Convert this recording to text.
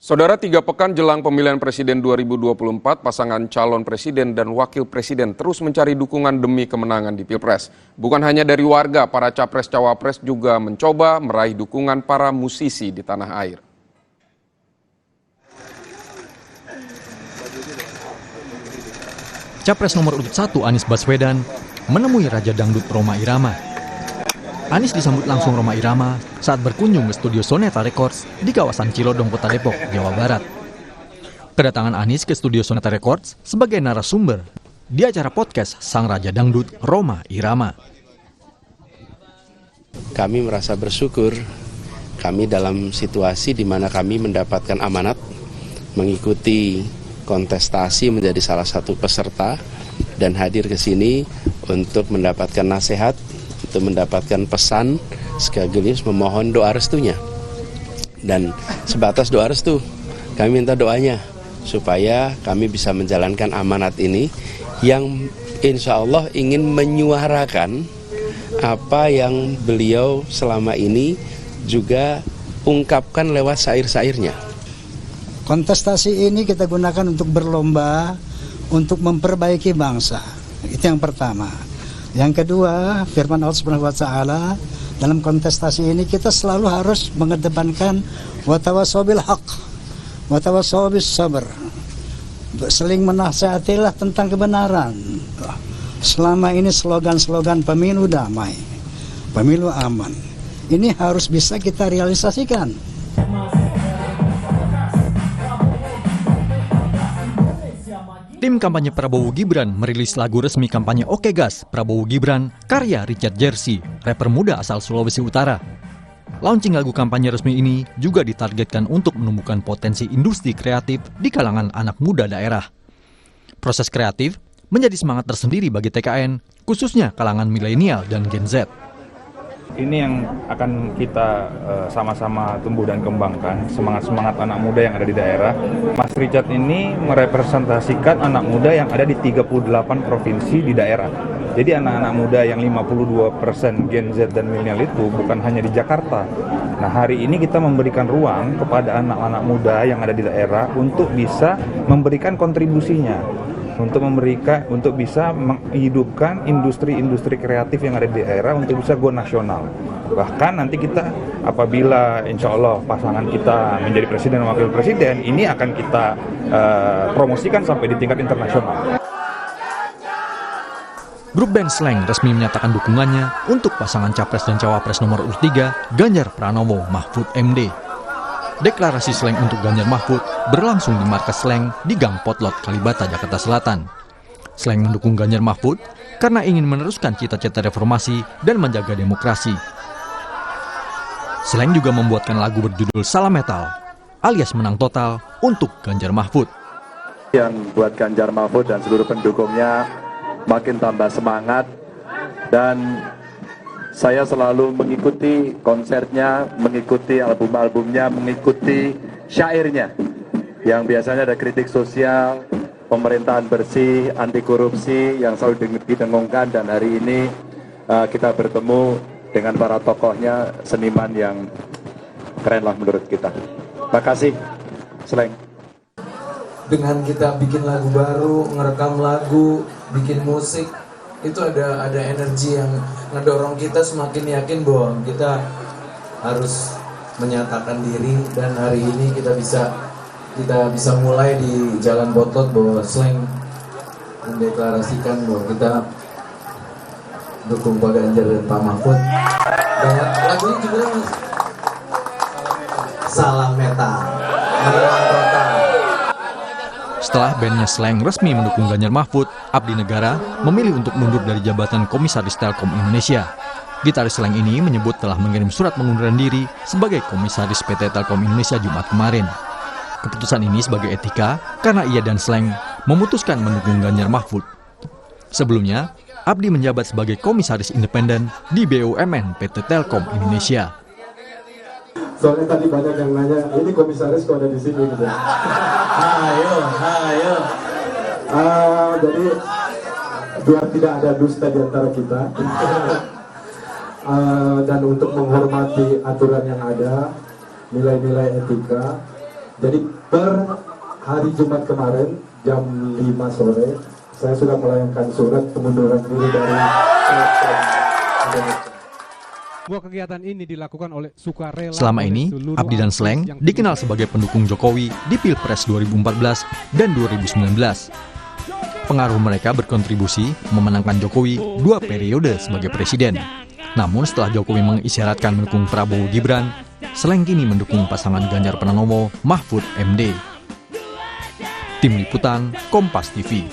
Saudara, 3 pekan jelang pemilihan presiden 2024, pasangan calon presiden dan wakil presiden terus mencari dukungan demi kemenangan di Pilpres. Bukan hanya dari warga, para capres-cawapres juga mencoba meraih dukungan para musisi di tanah air. Capres nomor urut 1 Anies Baswedan menemui Raja Dangdut Rhoma Irama. Anies disambut langsung Rhoma Irama saat berkunjung ke studio Soneta Records di kawasan Cilodong, Kota Depok, Jawa Barat. Kedatangan Anies ke studio Soneta Records sebagai narasumber di acara podcast Sang Raja Dangdut Rhoma Irama. Kami merasa bersyukur, kami dalam situasi di mana kami mendapatkan amanat mengikuti kontestasi menjadi salah satu peserta dan hadir ke sini untuk mendapatkan nasihat, untuk mendapatkan pesan, sekaligus memohon doa restunya. Dan sebatas doa restu, kami minta doanya supaya kami bisa menjalankan amanat ini yang insya Allah ingin menyuarakan apa yang beliau selama ini juga ungkapkan lewat syair-syairnya. Kontestasi ini kita gunakan untuk berlomba, untuk memperbaiki bangsa. Itu yang pertama. Yang kedua, firman Allah Subhanahu wa taala, dalam kontestasi ini kita selalu harus mengedepankan wa tawassaw bil haqq, wa tawassaw bis sabr. Saling menasihatilah tentang kebenaran. Selama ini slogan-slogan pemilu damai, pemilu aman, ini harus bisa kita realisasikan. Tim kampanye Prabowo Gibran merilis lagu resmi kampanye Oke Gas Prabowo Gibran karya Richard Jersey, rapper muda asal Sulawesi Utara. Launching lagu kampanye resmi ini juga ditargetkan untuk menumbuhkan potensi industri kreatif di kalangan anak muda daerah. Proses kreatif menjadi semangat tersendiri bagi TKN, khususnya kalangan milenial dan Gen Z. Ini yang akan kita sama-sama tumbuh dan kembangkan, semangat-semangat anak muda yang ada di daerah. Mas Richard ini merepresentasikan anak muda yang ada di 38 provinsi di daerah. Jadi anak-anak muda yang 52% Gen Z dan milenial itu bukan hanya di Jakarta. Nah, hari ini kita memberikan ruang kepada anak-anak muda yang ada di daerah untuk bisa memberikan kontribusinya, untuk bisa menghidupkan industri-industri kreatif yang ada di daerah untuk bisa go nasional. Bahkan nanti kita apabila insya Allah pasangan kita menjadi presiden dan wakil presiden, ini akan kita promosikan sampai di tingkat internasional. Grup band Slank resmi menyatakan dukungannya untuk pasangan Capres dan Cawapres nomor urut 3 Ganjar Pranowo Mahfud MD. Deklarasi Slank untuk Ganjar Mahfud berlangsung di markas Slank di Gang Potlot, Kalibata, Jakarta Selatan. Slank mendukung Ganjar Mahfud karena ingin meneruskan cita-cita reformasi dan menjaga demokrasi. Slank juga membuatkan lagu berjudul Salam Metal alias menang total untuk Ganjar Mahfud. Yang buat Ganjar Mahfud dan seluruh pendukungnya makin tambah semangat, dan saya selalu mengikuti konsernya, mengikuti album-albumnya, mengikuti syairnya yang biasanya ada kritik sosial, pemerintahan bersih, anti korupsi yang selalu didengungkan, dan hari ini kita bertemu dengan para tokohnya, seniman yang keren lah menurut kita. Terima kasih, Slank. Dengan kita bikin lagu baru, ngerekam lagu, bikin musik, itu ada energi yang ngedorong kita semakin yakin bahwa kita harus menyatakan diri, dan hari ini kita bisa mulai di Jalan Potlot bahwa Slank mendeklarasikan bahwa kita dukung Pak Ganjar dan Pak Mahfud. Dan lagunya judulnya Salam Metal. Setelah bandnya Slank resmi mendukung Ganjar Mahfud, Abdi Negara memilih untuk mundur dari jabatan Komisaris Telkom Indonesia. Gitaris Slank ini menyebut telah mengirim surat pengunduran diri sebagai Komisaris PT Telkom Indonesia Jumat kemarin. Keputusan ini sebagai etika karena ia dan Slank memutuskan mendukung Ganjar Mahfud. Sebelumnya, Abdi menjabat sebagai Komisaris Independen di BUMN PT Telkom Indonesia. Soalnya tadi banyak yang nanya, ini komisaris kok ada di sini gitu. Ayo. Jadi biar tidak ada dusta di antara kita, dan untuk menghormati aturan yang ada, nilai-nilai etika, Jadi per hari Jumat kemarin jam 5 sore saya sudah melayangkan surat pengunduran diri dari Sebuah kegiatan ini dilakukan oleh sukarela. Selama ini, Abdi dan Sleng dikenal sebagai pendukung Jokowi di Pilpres 2014 dan 2019. Pengaruh mereka berkontribusi memenangkan Jokowi 2 periode sebagai presiden. Namun setelah Jokowi mengisyaratkan mendukung Prabowo Gibran, Sleng kini mendukung pasangan Ganjar Pranowo Mahfud MD. Tim Liputan Kompas TV.